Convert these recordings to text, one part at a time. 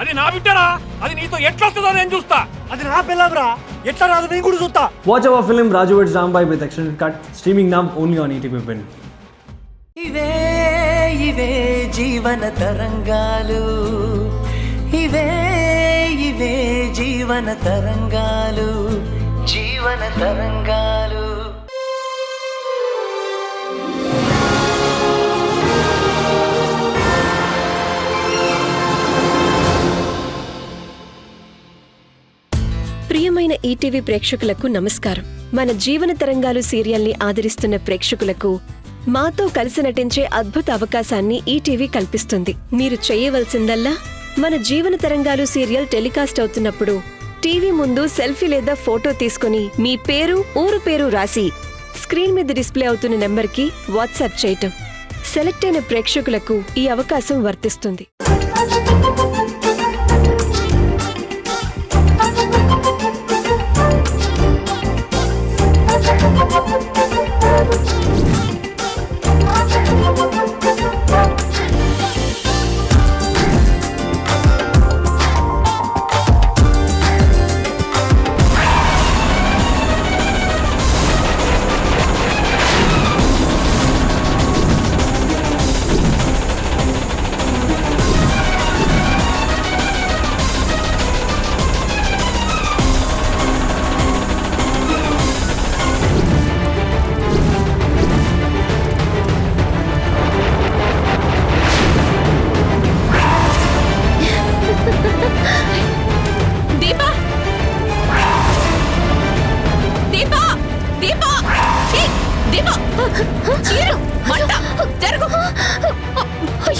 అది నా బిడ్డరా, అది నీతో ఎట్లా వస్తుందో నేను చూస్తా. అది నా పిల్లరా, ఎట్లా రాదు నేను కూడా చూస్తా. Watch our film Raju vs. Rambai with extended cut, streaming now only on ETV Win. ఇవే ఇవే జీవన తరంగాలు, ఇవే ఇవే జీవన తరంగాలు, జీవన తరంగాలు. ప్రియమైన ఈటీవీ ప్రేక్షకులకు నమస్కారం. మన జీవన తరంగాలు సీరియల్ని ఆదరిస్తున్న ప్రేక్షకులకు మాతో కలిసి నటించే అద్భుత అవకాశాన్ని ఈటీవీ కల్పిస్తుంది. మీరు చేయవలసిందల్లా మన జీవన తరంగాలు సీరియల్ టెలికాస్ట్ అవుతున్నప్పుడు టీవీ ముందు సెల్ఫీ లేదా ఫోటో తీసుకుని మీ పేరు, ఊరు పేరు రాసి స్క్రీన్ మీద డిస్ప్లే అవుతున్న నెంబర్కి వాట్సాప్ చేయటం. సెలెక్ట్ అయిన ప్రేక్షకులకు ఈ అవకాశం వర్తిస్తుంది.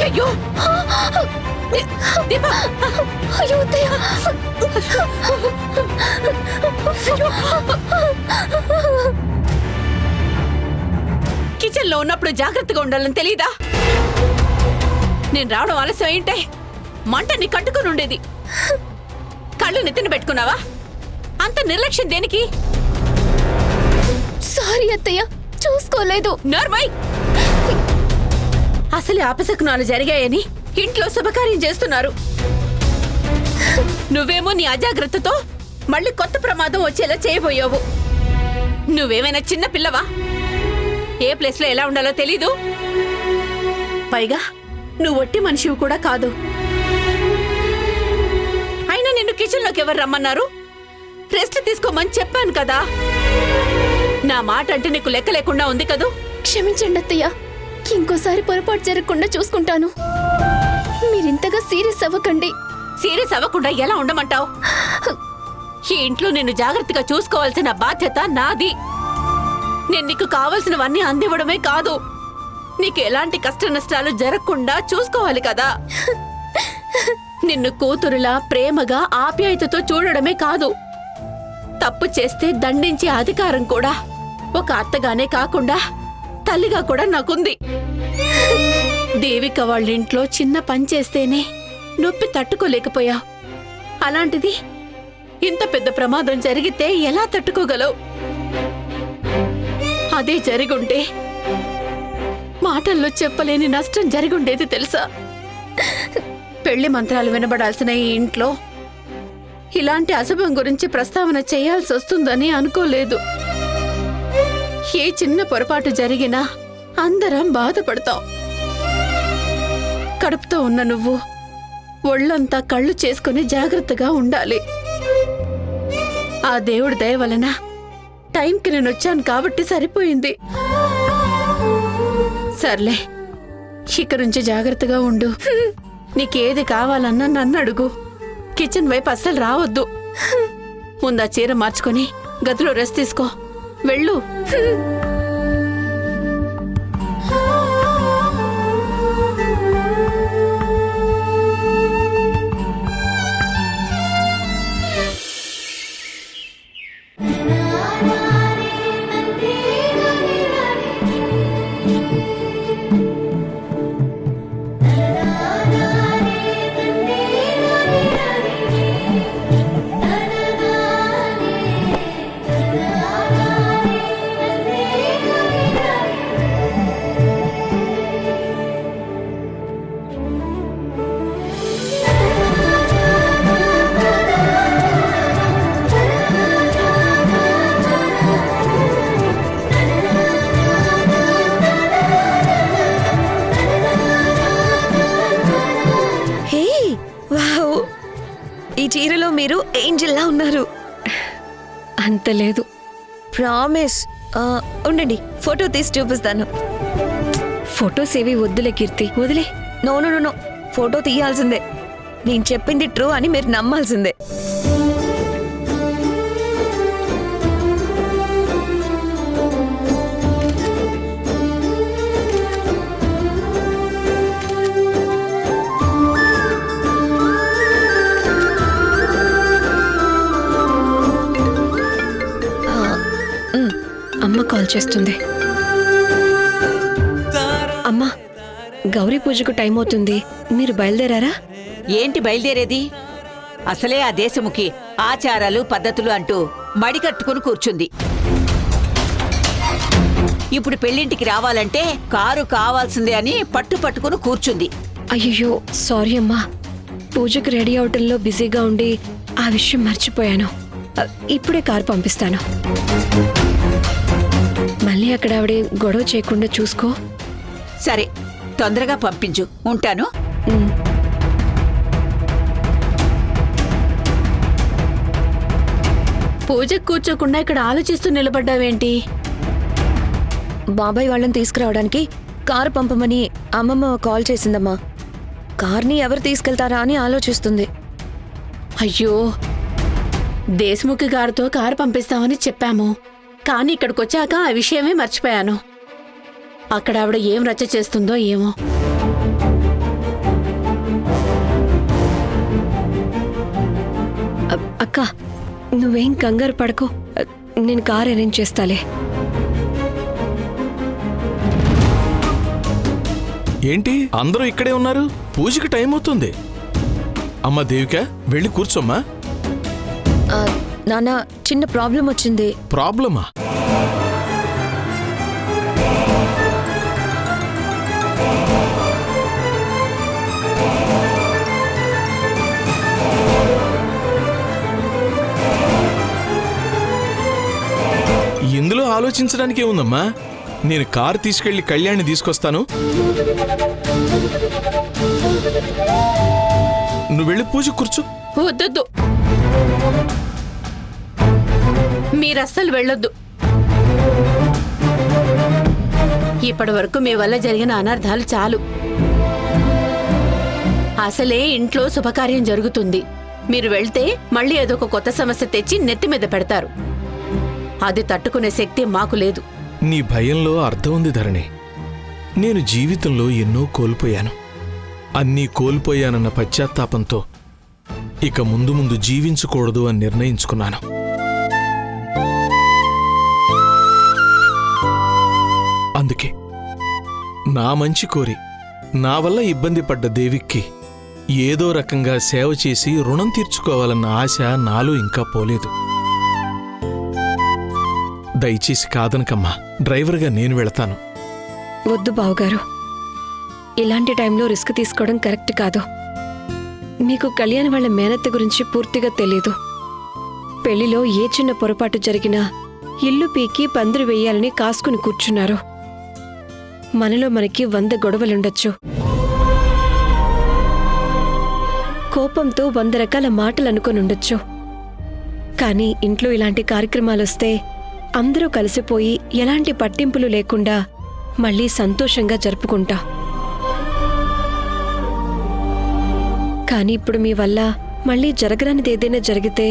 అయ్యో దీపా, అయ్యో కిచెన్ లో ఉన్నప్పుడు జాగ్రత్తగా ఉండాలని తెలీదా? నేను రావడం ఆలస్యం ఏంటే మంటని కట్టుకుని ఉండేది. కళ్ళు నెత్తిన పెట్టుకున్నావా? అంత నిర్లక్ష్యం దేనికి? సారీ అత్తయ్య, చూసుకోలేదు. నార్మై, అసలే అపశకునాలు జరిగాయని ఇంట్లో శుభకార్యం చేస్తున్నారు. నువ్వేమో నీ అజాగ్రత్తతో మళ్ళీ కొత్త ప్రమాదం వచ్చేలా చేయబోయావు. నువ్వేమైనా చిన్న పిల్లవా? ఏ ప్లేస్ లో ఎలా ఉండాలో తెలీదు. పైగా నువ్వు ఒట్టి మనిషివి కూడా కాదు. అయినా నిన్ను కిచెన్ లోకి ఎవరు రమ్మన్నారు? రెస్ట్ తీసుకోమని చెప్పాను కదా. నా మాట అంటే నీకు లెక్క లేకుండా ఉంది కదూ. క్షమించండి అత్తయ్య, ఇంకోసారి పొరపాటు జరగకుండా చూసుకుంటాను. మీరింతగా సీరియస్ అవ్వకండి. సీరియస్ అవ్వకుండా ఎలా ఉండమంటావు? ఈ ఇంట్లో నిన్ను జాగ్రత్తగా చూసుకోవాల్సిన బాధ్యత నాది. నేను నీకు కావలసినవన్నీ అందివ్వడమే కాదు, నీకు ఎలాంటి కష్ట నష్టాలు జరగకుండా చూసుకోవాలి కదా. నిన్ను కూతురులా ప్రేమగా ఆప్యాయతతో చూడడమే కాదు, తప్పు చేస్తే దండించే అధికారం కూడా ఒక అత్తగానే కాకుండా తల్లిగా కూడా నాకుంది. దేవిక వాళ్ళ ఇంట్లో చిన్న పని చేస్తేనే నొప్పి తట్టుకోలేకపోయావు. అలాంటిది ఇంత పెద్ద ప్రమాదం జరిగితే ఎలా తట్టుకోగలవు? అదే జరిగుంటే మాటల్లో చెప్పలేని నష్టం జరిగుండేది తెలుసా? పెళ్లి మంత్రాలు వినబడాల్సిన ఈ ఇంట్లో ఇలాంటి అశుభం గురించి ప్రస్తావన చేయాల్సి వస్తుందని అనుకోలేదు. ఏ చిన్న పొరపాటు జరిగినా అందరం బాధపడతాం. కడుపుతో ఉన్న నువ్వు ఒళ్ళంతా కళ్ళు చేసుకుని జాగ్రత్తగా ఉండాలి. ఆ దేవుడి దయ వలన టైంకి నేను వచ్చాను కాబట్టి సరిపోయింది. సర్లే, ఇక నుంచి జాగ్రత్తగా ఉండు. నీకేది కావాలన్నా నన్ను అడుగు. కిచెన్ వైపు అస్సలు రావద్దు. ముందా చీర మార్చుకొని గదిలో రెస్ట్ తీసుకో. వెళ్ళు. వావ్, ఈ చీరలో మీరు ఏంజిల్లా ఉన్నారు. అంత లేదు. ప్రామిస్. ఉండండి, ఫోటో తీసి చూపిస్తాను. ఫొటోస్ ఏవి వద్దులే కీర్తి, వదిలే. నో నో నో, ఫోటో తీయాల్సిందే. నేను చెప్పింది ట్రూ అని మీరు నమ్మాల్సిందే. అమ్మ కాల్ చేస్తుంది. అమ్మా, గౌరీ పూజకు టైం అవుతుంది, మీరు బయలుదేరారా? ఏంటి బయలుదేరేది? అసలే ఆ దేశముఖి ఆచారాలు పద్ధతులు అంటూ మడికట్టుకుని కూర్చుంది. ఇప్పుడు పెళ్లింటికి రావాలంటే కారు కావాల్సిందే అని పట్టుకుని కూర్చుంది. అయ్యో సారీ అమ్మా, పూజకు రెడీ అవటంలో బిజీగా ఉండి ఆ విషయం మర్చిపోయాను. ఇప్పుడే కారు పంపిస్తాను. మళ్ళీ అక్కడ ఆవిడే గొడవ చేయకుండా చూసుకో. సరే, తొందరగా పంపించు. ఉంటాను. పూజకు కూర్చోకుండా ఇక్కడ ఆలోచిస్తూ నిలబడ్డావేంటి? బాబాయ్ వాళ్ళని తీసుకురావడానికి కారు పంపమని అమ్మమ్మ కాల్ చేసిందమ్మా. కార్ని ఎవరు తీసుకెళ్తారా అని ఆలోచిస్తుంది. అయ్యో, దేశముఖి గారితో కారు పంపిస్తామని చెప్పాము, కానీ ఇక్కడికొచ్చాక ఆ విషయమే మర్చిపోయాను. అక్కడ ఆవిడ ఏం రచ్చ చేస్తుందో ఏమో. అక్క, నువ్వేం కంగారు పడకో, నేను కార్ అరేంజ్ చేస్తాలే. ఏంటి అందరూ ఇక్కడే ఉన్నారు? పూజకి టైం అవుతుంది. అమ్మా దేవిక, వెళ్ళి కూర్చోమ్మా. నాన్న, చిన్న ప్రాబ్లం వచ్చింది. ప్రాబ్లమా? ఇందులో ఆలోచించడానికి ఏముందమ్మా? నేను కారు తీసుకెళ్లి కళ్యాణ్ని తీసుకొస్తాను. నువ్వు వెళ్ళి పూజ కూర్చో. వద్దొద్దు, మీరస్సలు వెళ్ళొద్దు. ఇప్పటి వరకు మీ వల్ల జరిగిన అనర్థాలు చాలు. అసలే ఇంట్లో శుభకార్యం జరుగుతుంది. మీరు వెళ్తే మళ్ళీ ఏదో ఒక కొత్త సమస్య తెచ్చి నెత్తి మీద పెడతారు. అది తట్టుకునే శక్తి మాకు లేదు. నీ భయంలో అర్థం ఉంది ధరణి. నేను జీవితంలో ఎన్నో కోల్పోయాను. అన్నీ కోల్పోయానన్న పశ్చాత్తాపంతో ఇక ముందు ముందు జీవించకూడదు అని నిర్ణయించుకున్నాను. అందుకే నా మంచి కోరి నా వల్ల ఇబ్బంది పడ్డ దేవికి ఏదో రకంగా సేవ చేసి రుణం తీర్చుకోవాలన్న ఆశ నాలో ఇంకా పోలేదు. దయచేసి కాదనకమ్మా, డ్రైవర్గా నేను వెళతాను. వద్దు బావగారు, ఇలాంటి టైంలో రిస్క్ తీసుకోవడం కరెక్ట్ కాదు. మీకు కళ్యాణ్ వాళ్ళ మేనత్త గురించి పూర్తిగా తెలీదు. పెళ్లిలో ఏ చిన్న పొరపాటు జరిగినా ఇల్లు పీకి పందిరి వెయ్యాలని కాసుకుని కూర్చున్నారు. మనలో మనకి 100 గొడవలుండొచ్చు. కోపంతో 100 రకాల మాటలు అనుకొనుండొచ్చు. కానీ ఇంట్లో ఇలాంటి కార్యక్రమాలొస్తే అందరూ కలిసిపోయి ఎలాంటి పట్టింపులు లేకుండా మళ్ళీ సంతోషంగా జరుపుకుంటా. కానీ ఇప్పుడు మీ వల్ల మళ్ళీ జరగరానిది ఏదైనా జరిగితే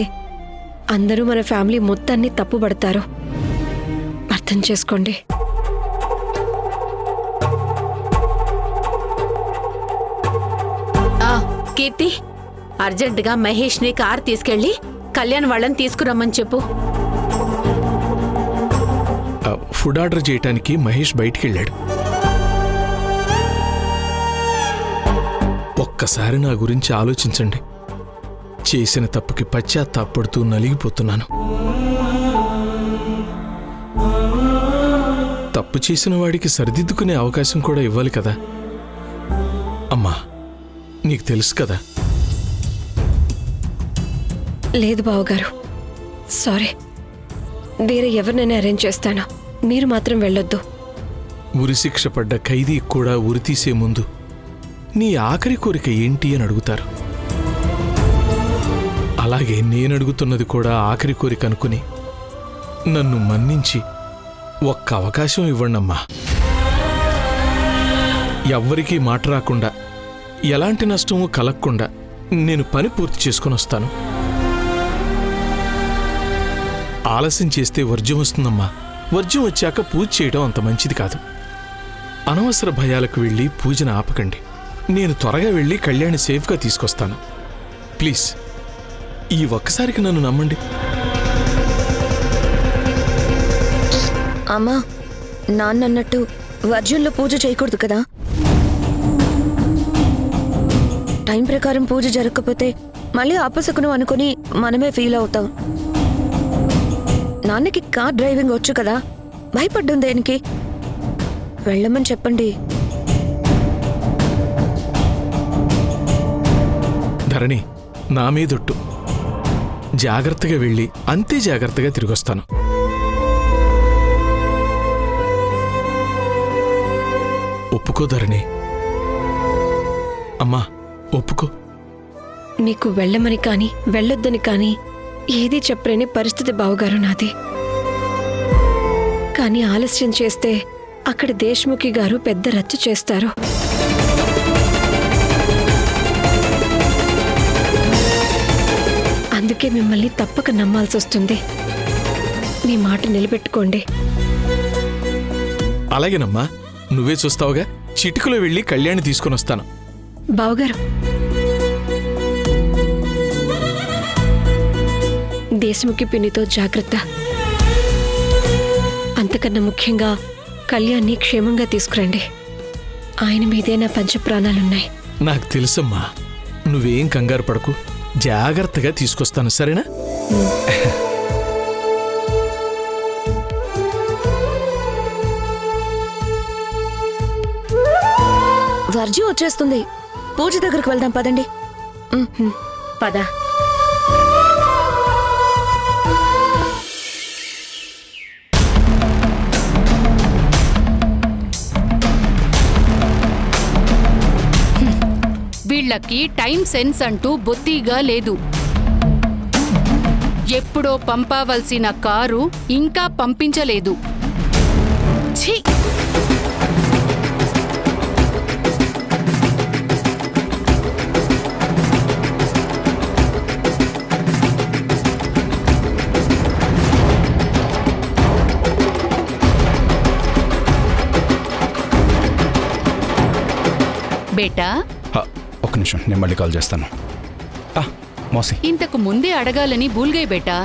అందరూ మన ఫ్యామిలీ మొత్తాన్ని తప్పుపడతారు. అర్థం చేసుకోండి. కీర్తి, అర్జెంటుగా మహేష్ని కార్ తీసుకెళ్లి కళ్యాణ్ వాళ్ళని తీసుకురమ్మని చెప్పు. ఫుడ్ ఆర్డర్ చేయటానికి మహేష్ బయటికెళ్ళాడు. ఒక్కసారి నా గురించి ఆలోచించండి. చేసిన తప్పుకి పశ్చాత్తాపడుతూ నలిగిపోతున్నాను. తప్పు చేసిన వాడికి సరిదిద్దుకునే అవకాశం కూడా ఇవ్వాలి కదా. అమ్మా, నీకు తెలుసు కదా. లేదు బావగారు, సారీ. వేరే ఎవరినైనా అరేంజ్ చేస్తాను, మీరు మాత్రం వెళ్ళొద్దు. ఉరిశిక్ష పడ్డ ఖైదీ కూడా ఉరితీసే ముందు నీ ఆఖరి కోరిక ఏంటి అని అడుగుతారు. అలాగే నేనడుగుతున్నది కూడా ఆఖరి కోరిక అనుకుని నన్ను మన్నించి ఒక్క అవకాశం ఇవ్వండమ్మా. ఎవ్వరికీ మాట రాకుండా, ఎలాంటి నష్టమూ కలగకుండా నేను పని పూర్తి చేసుకుని వస్తాను. ఆలస్యం చేస్తే వర్జ్యం వస్తుందమ్మా. వర్జ్యం వచ్చాక పూజ చేయడం అంత మంచిది కాదు. అనవసర భయాలకు వెళ్ళి పూజను ఆపకండి. నేను త్వరగా వెళ్ళి కళ్యాణి సేఫ్గా తీసుకొస్తాను. ప్లీజ్ ఈ ఒక్కసారికి నన్ను నమ్మండి. అమ్మా, నాన్నన్నట్టు వర్జంలో పూజ చేయకూడదు కదా. టైం ప్రకారం పూజ జరగకపోతే మళ్ళీ అపశకునం అనుకుని మనమే ఫీల్ అవుతాం. నాన్నకి కార్ డ్రైవింగ్ వచ్చు కదా, భయపడ్డం దేనికి? వెళ్ళమని చెప్పండి. ధరణి, నా మీదొట్టు. జాగ్రత్తగా వెళ్ళి అంతే జాగ్రత్తగా తిరిగొస్తాను. ఒప్పుకో ధరణి. అమ్మా, ఒప్పుకో. నీకు వెళ్ళమని కాని వెళ్ళొద్దని కాని ఏదీ చెప్పలేని పరిస్థితి బావగారు నాది. కానీ ఆలస్యం చేస్తే అక్కడ దేశ్ముఖి గారు పెద్ద రచ్చ చేస్తారు. అందుకే మిమ్మల్ని తప్పక నమ్మాల్సి వస్తుంది. మీ మాట నిలబెట్టుకోండి. అలాగేనమ్మా, నువ్వే చూస్తావుగా. చిటికలో వెళ్ళి కళ్యాణి తీసుకుని వస్తాను. బావగారు, దేశముఖి పిన్నితో జాగ్రత్త. అంతకన్నా ముఖ్యంగా కళ్యాణ్ని క్షేమంగా తీసుకురండి. ఆయన మీదే నా పంచప్రాణాలున్నాయి. నాకు తెలుసమ్మా, నువ్వేం కంగారు పడకు. జాగ్రత్తగా తీసుకొస్తాను, సరేనా? వర్జం వచ్చేస్తుంది. పూజ దగ్గరకు వెళ్దాం పదండి. పద. వీళ్ళకి టైం సెన్స్ అంటూ బొత్తిగా లేదు. ఎప్పుడో పంపవలసిన కారు ఇంకా పంపించలేదు. ఛీ! బేటా, ఒక్క నిమిషం, నేను మళ్ళీ కాల్ చేస్తాను. మోసి, ఇంతకు ముందే అడగాలని భూల్గై బేటా.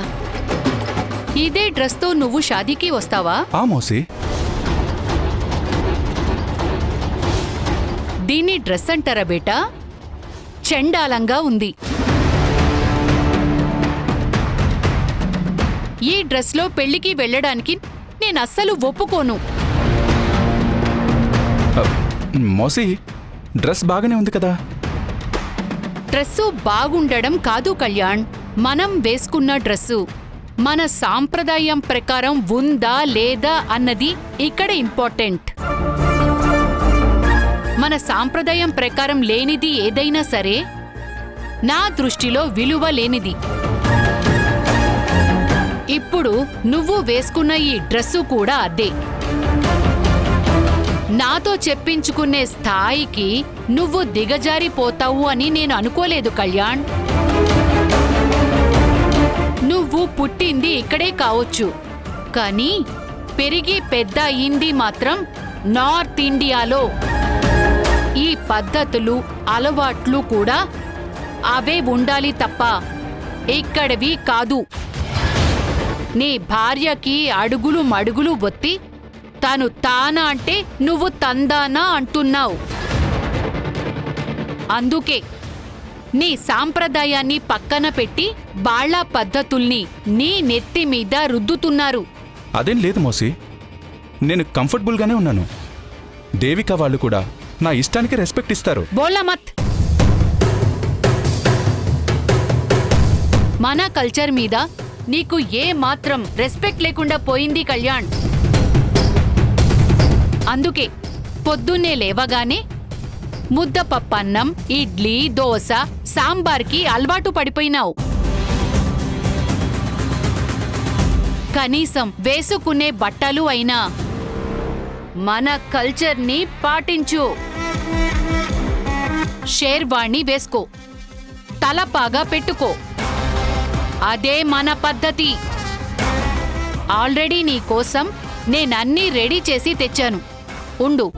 ఇదే డ్రెస్తో నువ్వు షాదీకి వస్తావా? మోసి. దీన్ని డ్రెస్ అంటారా బేటా? చండాలంగా ఉంది. ఈ డ్రెస్లో పెళ్లికి వెళ్ళడానికి నేను అస్సలు ఒప్పుకోను. మోసి, డ్రెస్ బాగానే ఉంది కదా. డ్రెస్సు బాగుండడం కాదు కళ్యాణ్, మనం వేసుకున్న డ్రెస్సు మన సాంప్రదాయం ప్రకారం ఉందా లేదా అన్నది ఇక్కడ ఇంపార్టెంట్. మన సాంప్రదాయం ప్రకారం లేనిది ఏదైనా సరే నా దృష్టిలో విలువ లేనిది. ఇప్పుడు నువ్వు వేసుకున్న ఈ డ్రెస్సు కూడా అదే. నాతో చెప్పించుకునే స్థాయికి నువ్వు దిగజారిపోతావు అని నేను అనుకోలేదు కళ్యాణ్. నువ్వు పుట్టింది ఇక్కడే కావచ్చు, కానీ పెరిగి పెద్ద అయింది మాత్రం నార్త్ ఇండియాలో. ఈ పద్ధతులు అలవాట్లు కూడా అవే ఉండాలి తప్ప ఇక్కడవి కాదు. నీ భార్యకి అడుగులు మడుగులు బొత్తి తాను తానా అంటే నువ్వు తందానా అంటున్నావు. అందుకే నీ సాంప్రదాయాన్ని పక్కన పెట్టి బాళ్ల పద్ధతుల్ని నీ నెత్తి మీద రుద్దుతున్నారు. అదేం లేదు మోసి, నేను కంఫర్టబుల్గానే ఉన్నాను. దేవిక వాళ్ళు కూడా నా ఇష్టానికి రెస్పెక్ట్ ఇస్తారు. బోలా మత్. మన కల్చర్ మీద నీకు ఏ మాత్రం రెస్పెక్ట్ లేకుండా పోయింది కళ్యాణ్. అందుకే పొద్దున్నే లేవగానే ముద్దపప్పన్నం, ఇడ్లీ, దోశ, సాంబార్కి అలవాటు పడిపోయినావు. కనీసం వేసుకునే బట్టలు అయినా మన కల్చర్ని పాటించు. షేర్వాణి వేసుకో, తలపాగా పెట్టుకో, అదే మన పద్ధతి. ఆల్రెడీ నీ కోసం నేనన్నీ రెడీ చేసి తెచ్చాను, ఉండు.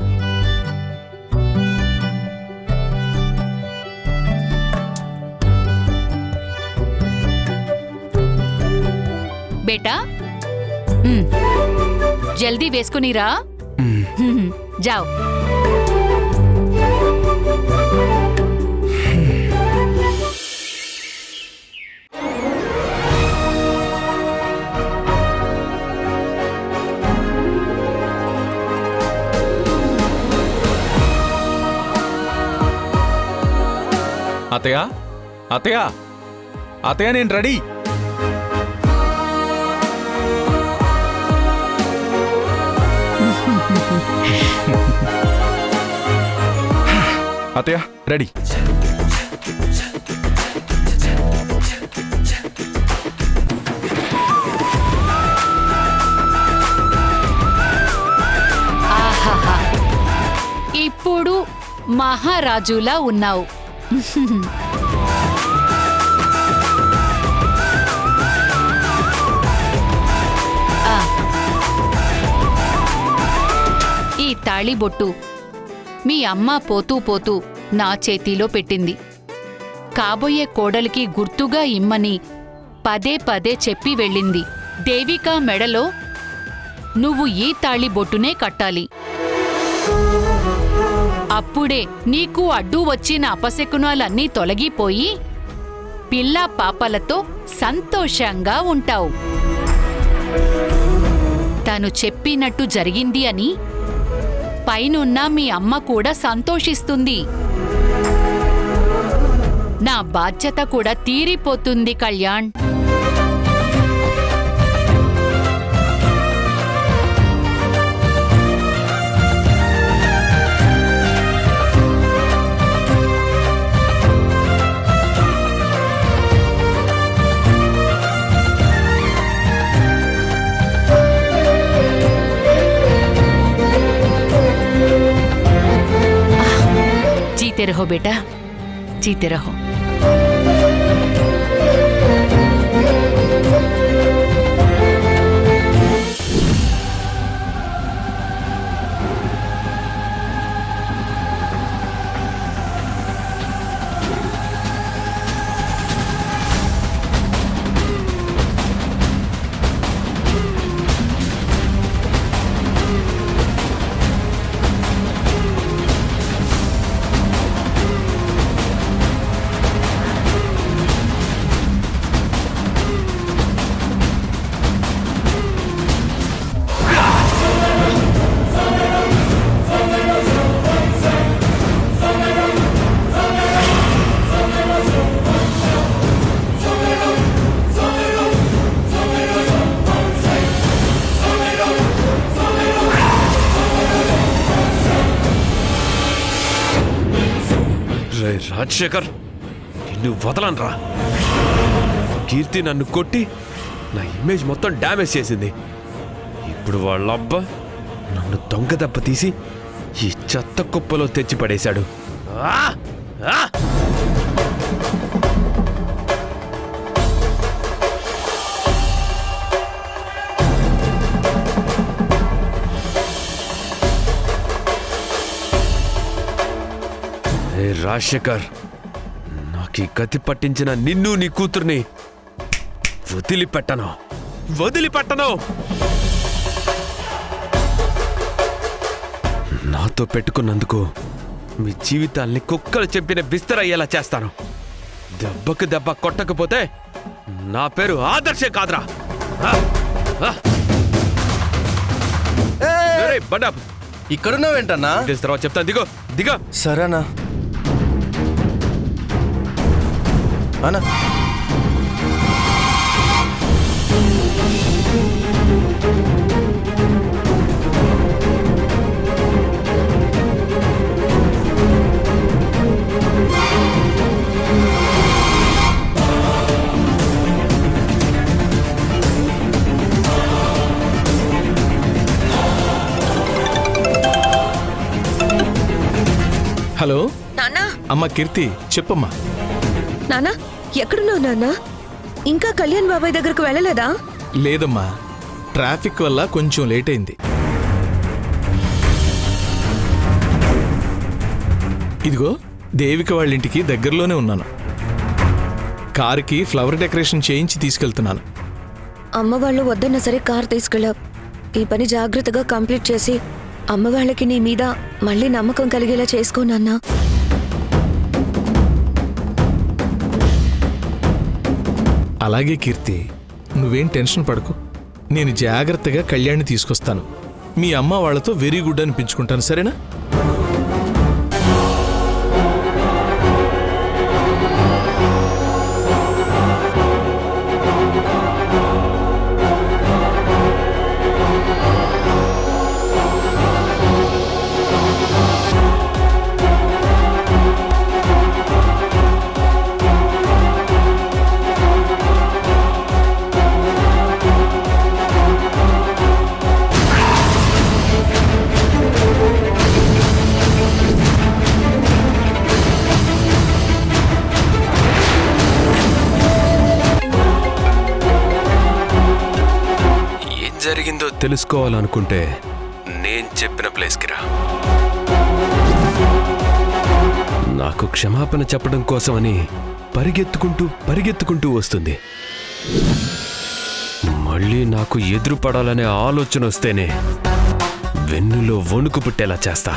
బేటా జల్దీ వేసుకునిరా. జావ్. అత్తయ్య అత్తయ్య అత్తయ్య నేను రెడీ. అత్తయ్య రెడీ. ఆహాహా, ఇప్పుడు మహారాజులా ఉన్నావు. ఈ తాళిబొట్టు మీ అమ్మ పోతూ పోతూ నా చేతిలో పెట్టింది. కాబోయే కోడలికి గుర్తుగా ఇమ్మని పదే పదే చెప్పి వెళ్ళింది. దేవికా మెడలో నువ్వు ఈ తాళిబొట్టునే కట్టాలి. అప్పుడే నీకు అడ్డు వచ్చిన అపశకునాలన్నీ తొలగిపోయి పిల్లా పాపలతో సంతోషంగా ఉంటావు. తను చెప్పినట్టు జరిగింది అని పైనున్న మీ అమ్మ కూడా సంతోషిస్తుంది. నా బాధ్యత కూడా తీరిపోతుంది కళ్యాణ్. जीते रहो बेटा, जीते रहो. రాజశేఖర్, నిన్ను వదలనరా. కీర్తి నన్ను కొట్టి నా ఇమేజ్ మొత్తం డ్యామేజ్ చేసింది. ఇప్పుడు వాళ్ళ అబ్బా నన్ను దొంగ దెబ్బ తీసి ఈ చెత్త కుప్పలో తెచ్చి పడేశాడు. రాజశేఖర్, నాకు ఈ గతి పట్టించిన నిన్ను నీ కూతుర్ని వదిలిపెట్టను, వదిలిపెట్టను. నాతో పెట్టుకున్నందుకు మీ జీవితాల్ని కుక్కలు చెప్పిన బిస్తరయ్యేలా చేస్తాను. దెబ్బకు దెబ్బ కొట్టకపోతే నా పేరు ఆదర్శే కాదురా. ఇక్కడున్నావేంటన్నా? తర్వాత చెప్తాను, దిగో దిగో. సరేనా అన్నా? అమ్మా కీర్తి చెప్పమ్మా. నానా ఎక్కడున్నావు నాన్నా? ఇంకా కళ్యాణ్ బాబాయ్ దగ్గరకు వెళ్ళలేదా? లేదమ్మా, ట్రాఫిక్ వల్ల కొంచెం లేట్ అయింది. ఇదిగో దేవిక వాళ్ళ ఇంటికి దగ్గరలోనే ఉన్నాను. కారుకి ఫ్లవర్ డెకరేషన్ చేయించి తీసుకెళ్తున్నాను. అమ్మ వాళ్ళు వద్దన్న సరే కార్ తీసుకెళ్ళా. ఈ పని జాగ్రత్తగా కంప్లీట్ చేసి అమ్మ వాళ్ళకి నీ మీద మళ్ళీ నమ్మకం కలిగేలా చేసుకో నాన్నా. అలాగే కీర్తి, నువ్వేం టెన్షన్ పడకు. నేను జాగ్రత్తగా కళ్యాణ్ని తీసుకొస్తాను. మీ అమ్మ వాళ్ళతో వెరీ గుడ్ అనిపించుకుంటాను, సరేనా? జరిగిందో తెలుసుకోవాలనుకుంటే నేను చెప్పిన ప్లేస్కి రా. నాకు క్షమాపణ చెప్పడం కోసమని పరిగెత్తుకుంటూ వస్తుంది. మళ్ళీ నాకు ఎదురు పడాలనే ఆలోచన వస్తేనే వెన్నులో వణుకు పుట్టేలా చేస్తా.